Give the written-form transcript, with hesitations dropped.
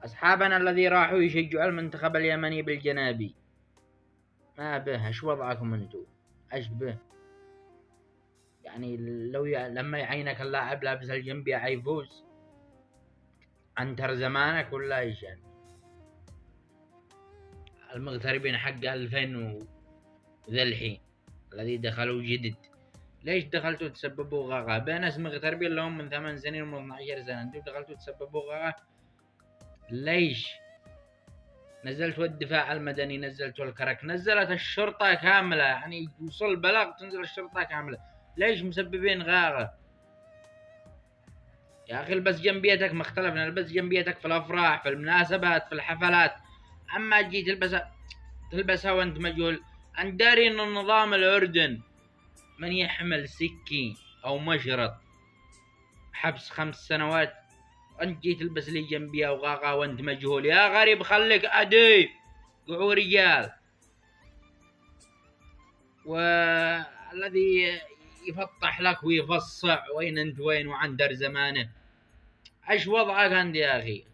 أصحابنا الذي راحوا يشجعوا المنتخب اليمني بالجنابي، ما به، ايش وضعكم انتو؟ ايش به؟ يعني لما يعينك اللاعب لابس الجنبي حيفوز؟ عنتر زمانك ولا ايش يعني؟ المغتربين حق 2000 وذا الحين الذي دخلوا جدد، ليش دخلتوا تسببوا غاغا بين ناس مغتربين لهم من 8 سنين ومن 12 سنة؟ انتوا دخلتوا تسببوا غاغا ليش؟ نزلتوا الدفاع المدني، نزلتوا الكرك، نزلت الشرطة كاملة، يعني وصل بلاغ تنزل الشرطة كاملة، ليش مسببين غاغة؟ يا أخي البس جنبيتك، ما اختلفنا، البس جنبيتك في الأفراح، في المناسبات، في الحفلات، أما تجي تلبسها وأنت مجهول. أنت داري إن النظام الأردن من يحمل سكين أو مشرط حبس 5 سنوات، أنت جي تلبس لي جنبية وغاغا وأنت مجهول؟ يا غريب خليك أديب، قعوا رجال. والذي يفطح لك ويفصع وين انت وين وعندر زمانه، ايش وضعك انت يا اخي؟